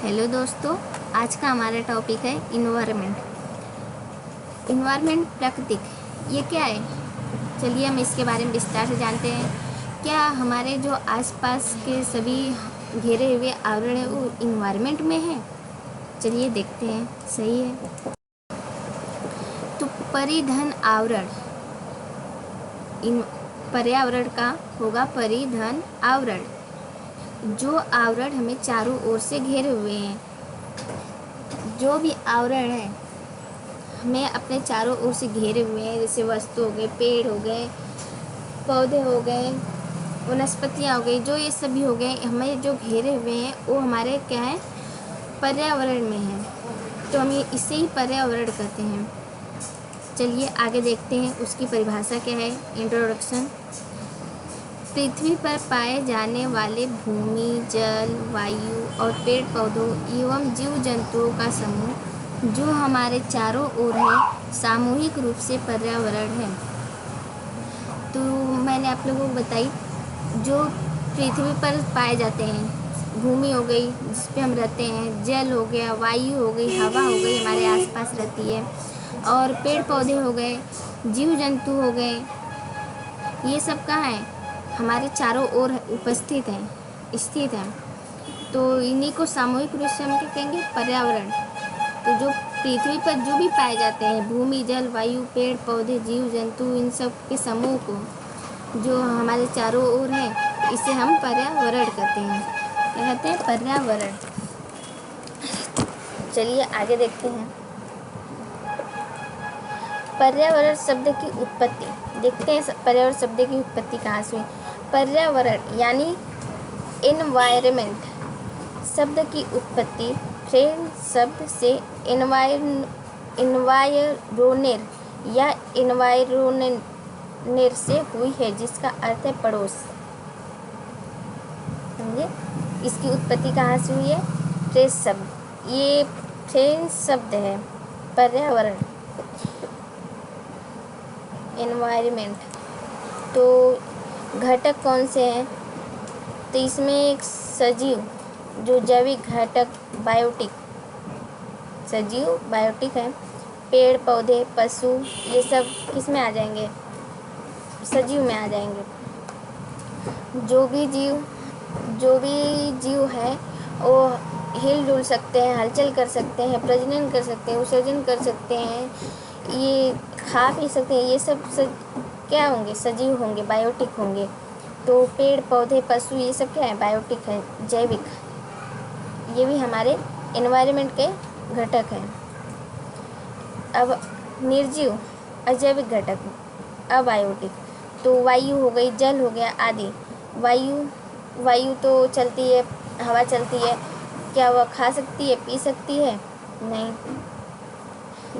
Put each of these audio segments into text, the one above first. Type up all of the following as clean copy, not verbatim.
Hello दोस्तों, आज का हमारा टॉपिक है इन्वायरमेंट। इन्वायरमेंट प्राकृतिक, ये क्या है? चलिए हम इसके बारे में विस्तार से जानते हैं। क्या हमारे जो आसपास के सभी घेरे हुए आवरण है वो इन्वायरमेंट में है? चलिए देखते हैं। सही है। तो परिधन आवरण इन पर्यावरण का होगा परिधन आवरण, जो आवरण हमें चारों ओर से घेरे हुए हैं। जो भी आवरण है हमें अपने चारों ओर से घेरे हुए हैं, जैसे वस्तु हो गए, पेड़ हो गए, पौधे हो गए, वनस्पतियाँ हो गई, जो ये सभी हो गए हमें जो घेरे हुए हैं वो हमारे क्या है, पर्यावरण में है। तो हम इसे ही पर्यावरण कहते हैं। चलिए आगे देखते हैं उसकी परिभाषा क्या है। इंट्रोडक्शन। पृथ्वी पर पाए जाने वाले भूमि, जल, वायु और पेड़ पौधों एवं जीव जंतुओं का समूह जो हमारे चारों ओर है, सामूहिक रूप से पर्यावरण है। तो मैंने आप लोगों को बताई, जो पृथ्वी पर पाए जाते हैं, भूमि हो गई जिस पे हम रहते हैं, जल हो गया, वायु हो गई, हवा हो गई हमारे आसपास रहती है, और पेड़ पौधे हो गए, जीव जंतु हो गए, ये सब कहाँ है, हमारे चारों ओर उपस्थित हैं, स्थित हैं। तो इन्हीं को सामूहिक रूप से हम क्या कहेंगे, पर्यावरण। तो जो पृथ्वी पर जो भी पाए जाते हैं, भूमि, जल, वायु, पेड़ पौधे, जीव जंतु, इन सब के समूह को जो हमारे चारों ओर है, इसे हम पर्यावरण कहते हैं। क्या कहते हैं? पर्यावरण। चलिए आगे देखते हैं। पर्यावरण शब्द की उत्पत्ति देखते हैं। पर्यावरण शब्द की उत्पत्ति कहाँ से हुई? पर्यावरण यानी एनवायरमेंट शब्द की उत्पत्ति फ्रेंच शब्द से एनवायरोनेर या एनवायरोनेर से हुई है, जिसका अर्थ है पड़ोस। समझे? इसकी उत्पत्ति कहाँ से हुई है? फ्रेंच शब्द, ये फ्रेंच शब्द है पर्यावरण, एनवायरमेंट। तो घटक कौन से हैं? तो इसमें एक सजीव, जो जैविक घटक, बायोटिक, सजीव बायोटिक है। पेड़ पौधे, पशु, ये सब किस में आ जाएंगे? सजीव में आ जाएंगे। जो भी जीव है वो हिल डुल सकते हैं, हलचल कर सकते हैं, प्रजनन कर सकते हैं, विसर्जन कर सकते हैं, ये खा पी सकते हैं, ये सब क्या होंगे? सजीव होंगे, बायोटिक होंगे। तो पेड़ पौधे, पशु, ये सब क्या है? बायोटिक है, जैविक। ये भी हमारे एनवायरनमेंट के घटक हैं। अब निर्जीव, अजैविक घटक, अबायोटिक। तो वायु हो गई, जल हो गया आदि। वायु तो चलती है, हवा चलती है, क्या वह खा सकती है, पी सकती है? नहीं।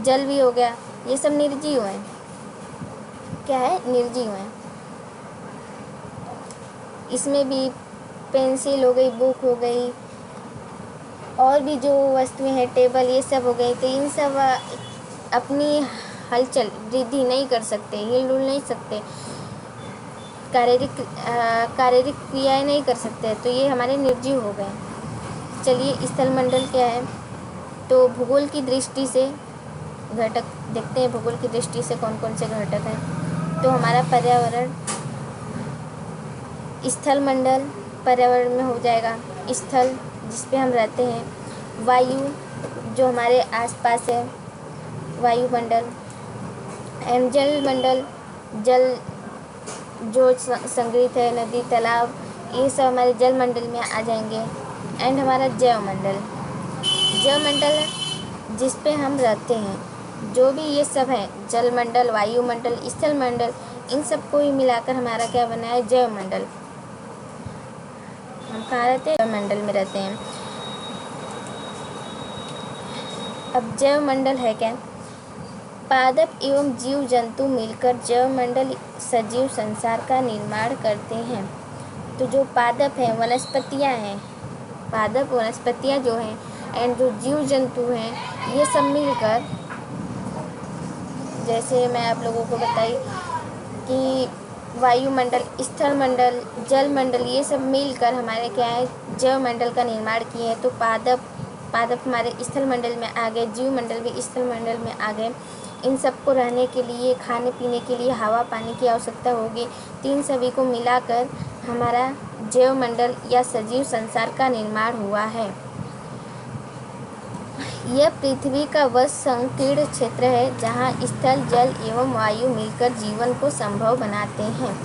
जल भी हो गया, ये सब निर्जीव हैं। क्या है? निर्जीव हैं। इसमें भी पेंसिल हो गई, बुक हो गई, और भी जो वस्तुएं हैं, टेबल, ये सब हो गई। तो इन सब अपनी हलचल वृद्धि नहीं कर सकते, हिल डुल नहीं सकते, शारीरिक क्रियाएं नहीं कर सकते, तो ये हमारे निर्जीव हो गए। चलिए स्थलमंडल क्या है? तो भूगोल की दृष्टि से घटक देखते हैं। भूगोल की दृष्टि से कौन कौन से घटक हैं? तो हमारा पर्यावरण, स्थलमंडल पर्यावरण में हो जाएगा, स्थल जिस पे हम रहते हैं, वायु जो हमारे आसपास है, वायुमंडल, एंड जलमंडल, जल जो संग्रहित है, नदी, तालाब, ये सब हमारे जलमंडल में आ जाएंगे। एंड हमारा जैवमंडल जिस पे हम रहते हैं, जो भी ये सब है, जलमंडल, वायुमंडल, स्थलमंडल, इन सबको ही मिलाकर हमारा क्या बना है? जैवमंडल। हम कहाँ रहते हैं? जैवमंडल में रहते हैं। अब जैवमंडल है क्या? पादप एवं जीव जंतु मिलकर जैवमंडल सजीव संसार का निर्माण करते हैं। तो जो पादप हैं, वनस्पतियाँ हैं, पादप वनस्पतियाँ जो हैं, एंड जो जीव जंतु हैं, ये सब मिलकर, जैसे मैं आप लोगों को बताई कि वायुमंडल, स्थलमंडल, जलमंडल, ये सब मिलकर हमारे क्या है? जैवमंडल का निर्माण किए हैं। तो पादप पादप हमारे स्थल मंडल में आ गए, जीव मंडल भी स्थल मंडल में आ गए। इन सबको रहने के लिए, खाने पीने के लिए हवा पानी की आवश्यकता होगी। तीन सभी को मिलाकर हमारा जैव मंडल या सजीव संसार का निर्माण हुआ है। यह पृथ्वी का वह संकीर्ण क्षेत्र है जहाँ स्थल, जल एवं वायु मिलकर जीवन को संभव बनाते हैं।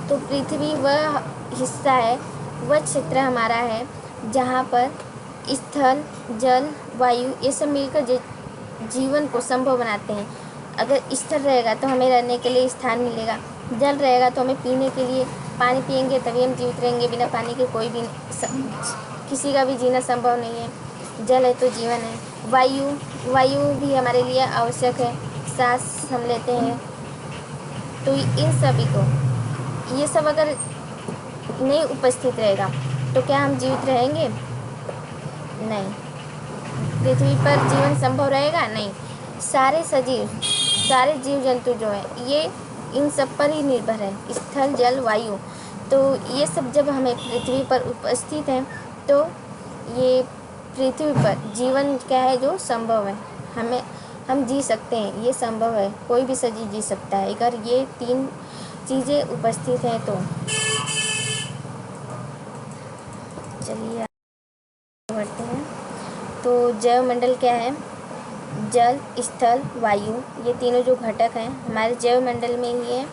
तो पृथ्वी वह हिस्सा है, वह क्षेत्र हमारा है जहाँ पर स्थल, जल, वायु ये सब मिलकर जीवन को संभव बनाते हैं। अगर स्थल रहेगा तो हमें रहने के लिए स्थान मिलेगा, जल रहेगा तो हमें पीने के लिए पानी पिएंगे तभी हम जीवित रहेंगे। बिना पानी के कोई भी किसी का भी जीना संभव नहीं है। जल है तो जीवन है। वायु भी हमारे लिए आवश्यक है, सांस हम लेते हैं। तो इन सभी को, ये सब अगर नहीं उपस्थित रहेगा तो क्या हम जीवित रहेंगे? नहीं। पृथ्वी पर जीवन संभव रहेगा? नहीं। सारे सजीव, सारे जीव जंतु जो है ये इन सब पर ही निर्भर है, स्थल, जल, वायु। तो ये सब जब हमें पृथ्वी पर उपस्थित हैं तो ये पृथ्वी पर जीवन क्या है जो संभव है, हम जी सकते हैं, ये संभव है। कोई भी सजीव जी सकता है अगर ये तीन चीज़ें उपस्थित हैं तो। चलिए आगे बढ़ते हैं। तो जैव मंडल क्या है? जल, स्थल, वायु ये तीनों जो घटक हैं हमारे जैव मंडल में ही है।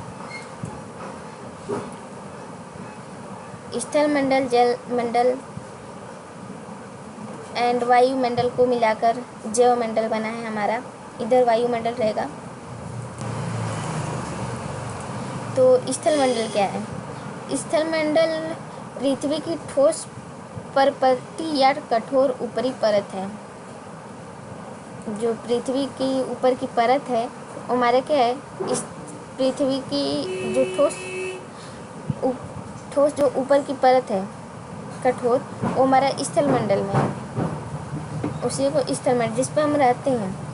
स्थल मंडल, जल मंडल एंड वायुमंडल को मिलाकर जैव मंडल बना है हमारा। इधर वायुमंडल रहेगा। तो स्थल मंडल क्या है? स्थल मंडल पृथ्वी की ठोस परपति या कठोर ऊपरी परत है। जो पृथ्वी की ऊपर की परत है वो हमारे क्या है? इस पृथ्वी की जो ठोस जो ऊपर की परत है कठोर, वो हमारा स्थल मंडल में है। उसी को स्थल मंडल जिस पर हम रहते हैं।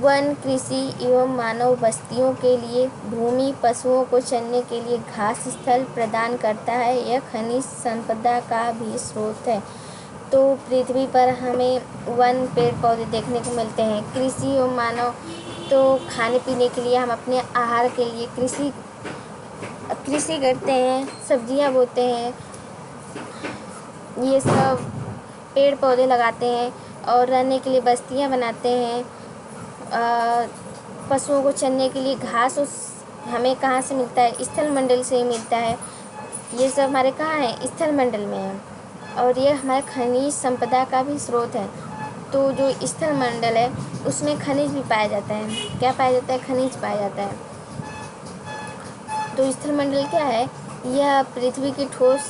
वन, कृषि एवं मानव बस्तियों के लिए भूमि, पशुओं को चरने के लिए घास स्थल प्रदान करता है। यह खनिज संपदा का भी स्रोत है। तो पृथ्वी पर हमें वन, पेड़ पौधे देखने को मिलते हैं। कृषि एवं मानव तो खाने पीने के लिए, हम अपने आहार के लिए कृषि करते हैं, सब्जियां बोते हैं, ये सब पेड़ पौधे लगाते हैं और रहने के लिए बस्तियां बनाते हैं। पशुओं को चरने के लिए घास हमें कहाँ से मिलता है? स्थल मंडल से ही मिलता है। ये सब हमारे कहाँ है? स्थल मंडल में है। और ये हमारे खनिज संपदा का भी स्रोत है। तो जो स्थल मंडल है उसमें खनिज भी पाया जाता है। क्या पाया जाता है? खनिज पाया जाता है। तो स्थल मंडल क्या है? यह पृथ्वी की ठोस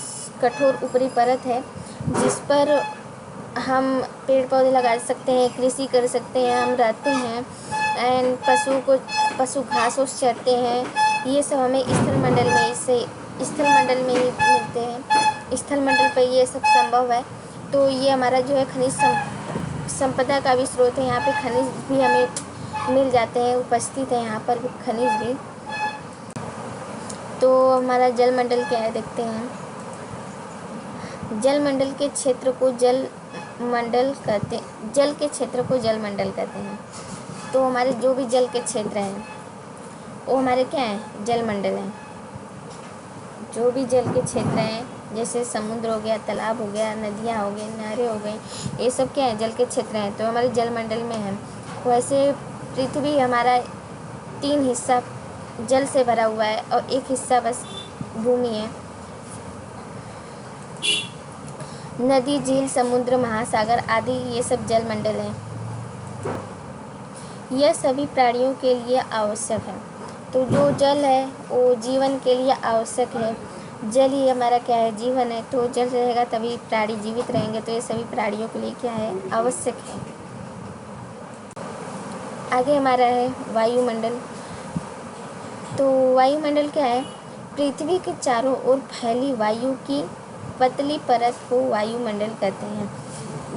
कठोर ऊपरी परत है जिस पर हम पेड़ पौधे लगा सकते हैं, कृषि कर सकते हैं, हम रहते हैं एंड पशु घास उस चरते हैं। ये सब हमें स्थल मंडल में ही मिलते हैं। स्थल मंडल पर ये सब संभव है। तो ये हमारा जो है खनिज संपदा का भी स्रोत है। यहाँ पे खनिज भी हमें मिल जाते हैं, उपस्थित है यहाँ पर भी खनिज भी। तो हमारा जल मंडल क्या है देखते हैं। जल मंडल के क्षेत्र को जल के क्षेत्र को जल मंडल कहते हैं। तो हमारे जो भी जल के क्षेत्र हैं वो हमारे क्या हैं? जल मंडल हैं। जो भी जल के क्षेत्र हैं जैसे समुद्र हो गया, तालाब हो गया, नदियाँ हो गई, नहरें हो गई, ये सब क्या है? जल के क्षेत्र हैं। तो हमारे जल मंडल में है। वैसे पृथ्वी हमारा 3 हिस्सा जल से भरा हुआ है और 1 हिस्सा बस भूमि है। नदी, झील, समुद्र, महासागर आदि ये सब जल मंडल हैं। यह सभी प्राणियों के लिए आवश्यक है। तो जो जल है वो जीवन के लिए आवश्यक है। जल ही हमारा क्या है? जीवन है। तो जल रहेगा तभी प्राणी जीवित रहेंगे। तो ये सभी प्राणियों के लिए क्या है? आवश्यक है। आगे हमारा है वायुमंडल। तो वायुमंडल क्या है? पृथ्वी के चारों ओर फैली वायु की पतली परत को वायुमंडल कहते हैं।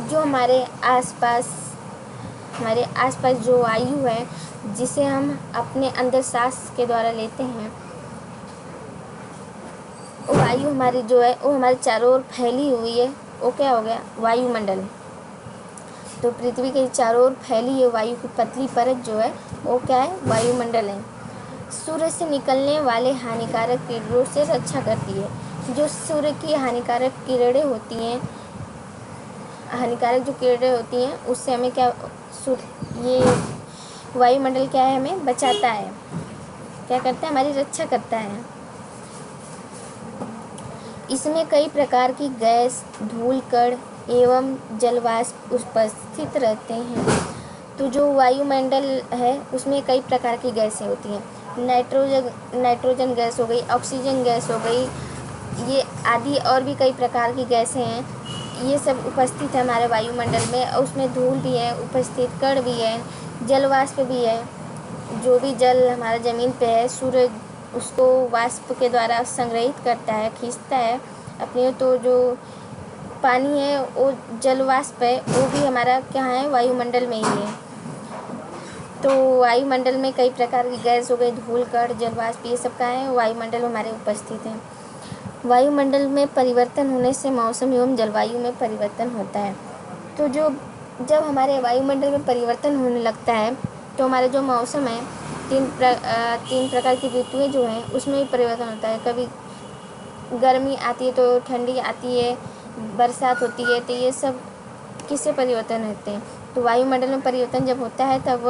जो हमारे आसपास जो वायु है जिसे हम अपने अंदर सांस के द्वारा लेते हैं, वो वायु हमारी जो है वो हमारे चारों ओर फैली हुई है। वो क्या हो गया? वायुमंडल। तो पृथ्वी के चारों ओर फैली ये वायु की पतली परत जो है वो क्या है, वायुमंडल है। सूर्य से निकलने वाले हानिकारक किरणों से रक्षा करती है। जो सूर्य की हानिकारक किरणें होती हैं, हानिकारक जो किरणें होती हैं उससे हमें क्या, ये वायुमंडल क्या है, हमें बचाता है, क्या करता है, हमारी रक्षा करता है। इसमें कई प्रकार की गैस, धूल कण एवं जलवाष्प उपस्थित रहते हैं। तो जो वायुमंडल है उसमें कई प्रकार की गैसें होती हैं। नाइट्रोजन गैस हो गई, ऑक्सीजन गैस हो गई, ये आदि और भी कई प्रकार की गैसें हैं, ये सब उपस्थित है हमारे वायुमंडल में। और उसमें धूल भी है उपस्थित, कण भी है, जलवाष्प भी है। जो भी जल हमारा ज़मीन पे है, सूर्य उसको वाष्प के द्वारा संग्रहित करता है, खींचता है अपने। तो जो पानी है वो जलवाष्प है, वो भी हमारा क्या है, वायुमंडल में ही है। तो वायुमंडल में कई प्रकार की गैस हो गई, धूल कण जलवाष्प, ये सब का है वायुमंडल हमारे उपस्थित है। वायुमंडल में परिवर्तन होने से मौसम एवं जलवायु में परिवर्तन होता है। तो जब हमारे वायुमंडल में परिवर्तन होने लगता है तो हमारे जो मौसम है, तीन प्रकार की ऋतुएं जो हैं उसमें भी परिवर्तन होता है। कभी गर्मी आती है तो ठंडी आती है, बरसात होती है, तो ये सब किससे परिवर्तन होते हैं। तो वायुमंडल में परिवर्तन जब होता है तब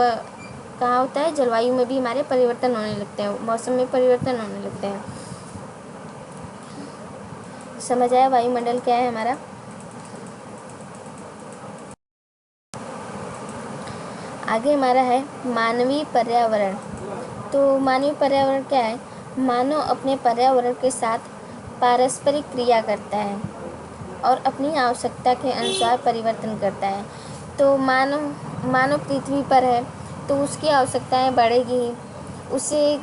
कहाँ होता है, जलवायु में भी हमारे परिवर्तन होने लगते हैं, मौसम में परिवर्तन होने लगते हैं। समझ आया वायुमंडल क्या है हमारा। आगे हमारा है मानवीय पर्यावरण। तो मानवीय पर्यावरण क्या है, मानव अपने पर्यावरण के साथ पारस्परिक क्रिया करता है और अपनी आवश्यकता के अनुसार परिवर्तन करता है। तो मानव पृथ्वी पर है तो उसकी आवश्यकताएं बढ़ेगी ही, उसे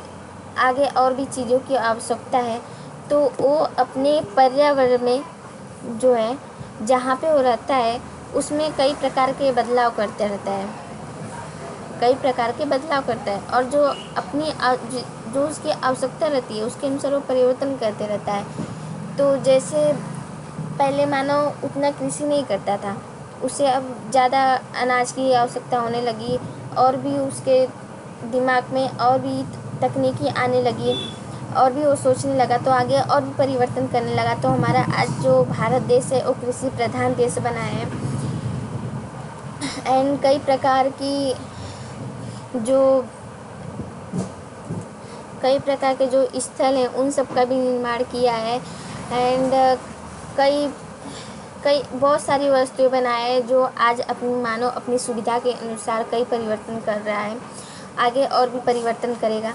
आगे और भी चीज़ों की आवश्यकता है, तो वो अपने पर्यावरण में जो है, जहाँ पे वो रहता है उसमें कई प्रकार के बदलाव करते रहता है, कई प्रकार के बदलाव करता है। और जो जो उसकी आवश्यकता रहती है उसके अनुसार वो परिवर्तन करते रहता है। तो जैसे पहले मानव उतना कृषि नहीं करता था, उसे अब ज़्यादा अनाज की आवश्यकता होने लगी, और भी उसके दिमाग में और भी तकनीकी आने लगी, और भी वो सोचने लगा, तो आगे और भी परिवर्तन करने लगा। तो हमारा आज जो भारत देश है वो कृषि प्रधान देश बना है। एंड कई प्रकार के जो स्थल हैं उन सब का भी निर्माण किया है। एंड कई बहुत सारी वस्तुएं बनाए हैं जो आज मानव अपनी सुविधा के अनुसार कई परिवर्तन कर रहा है, आगे और भी परिवर्तन करेगा।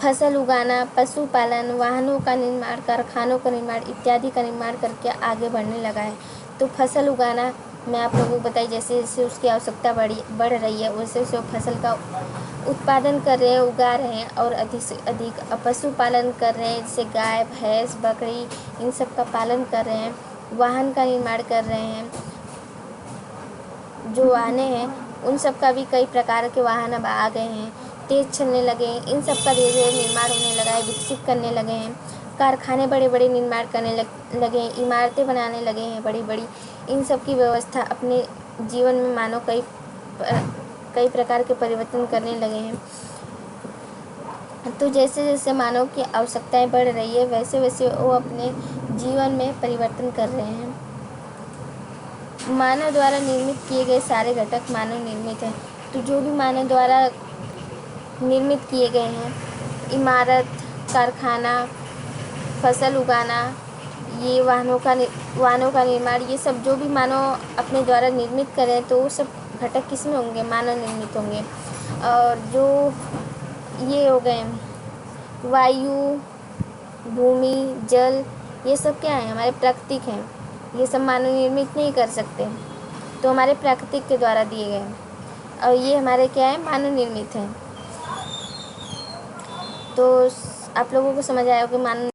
फसल उगाना, पशुपालन, वाहनों का निर्माण, कारखानों का निर्माण इत्यादि का निर्माण करके आगे बढ़ने लगा है। तो फसल उगाना मैं आप लोगों को बताई, जैसे जैसे उसकी आवश्यकता बढ़ रही है वैसे वैसे वो फसल का उत्पादन कर रहे हैं, उगा रहे हैं और अधिक से अधिक। पशुपालन कर रहे हैं, जैसे गाय, भैंस, बकरी, इन सब का पालन कर रहे हैं। वाहन का निर्माण कर रहे हैं, जो वाहनें हैं उन सब का भी कई प्रकार के वाहन अब आ गए हैं, तेज़ चलने लगे हैं, इन सब का धीरे धीरे निर्माण होने लगा है, विकसित करने लगे हैं। कारखाने बड़े बड़े निर्माण करने लगे हैं, इमारतें बनाने लगे हैं बड़ी बड़ी। इन सब की व्यवस्था अपने जीवन में मानव कई प्रकार के परिवर्तन करने लगे हैं। तो जैसे जैसे मानव की आवश्यकताएं बढ़ रही है वैसे वैसे वो अपने जीवन में परिवर्तन कर रहे हैं। मानव द्वारा निर्मित किए गए सारे घटक मानव निर्मित हैं। तो जो भी मानव द्वारा निर्मित किए गए हैं, इमारत, कारखाना, फसल उगाना, ये वाहनों का निर्माण, ये सब जो भी मानव अपने द्वारा निर्मित करें तो वो सब घटक किस में होंगे, मानव निर्मित होंगे। और जो ये हो गए वायु, भूमि, जल, ये सब क्या है, हमारे प्राकृतिक हैं, ये सब मानव निर्मित नहीं कर सकते, तो हमारे प्राकृतिक के द्वारा दिए गए हैं। और ये हमारे क्या है, मानव निर्मित हैं। तो आप लोगों को समझ आया कि मानव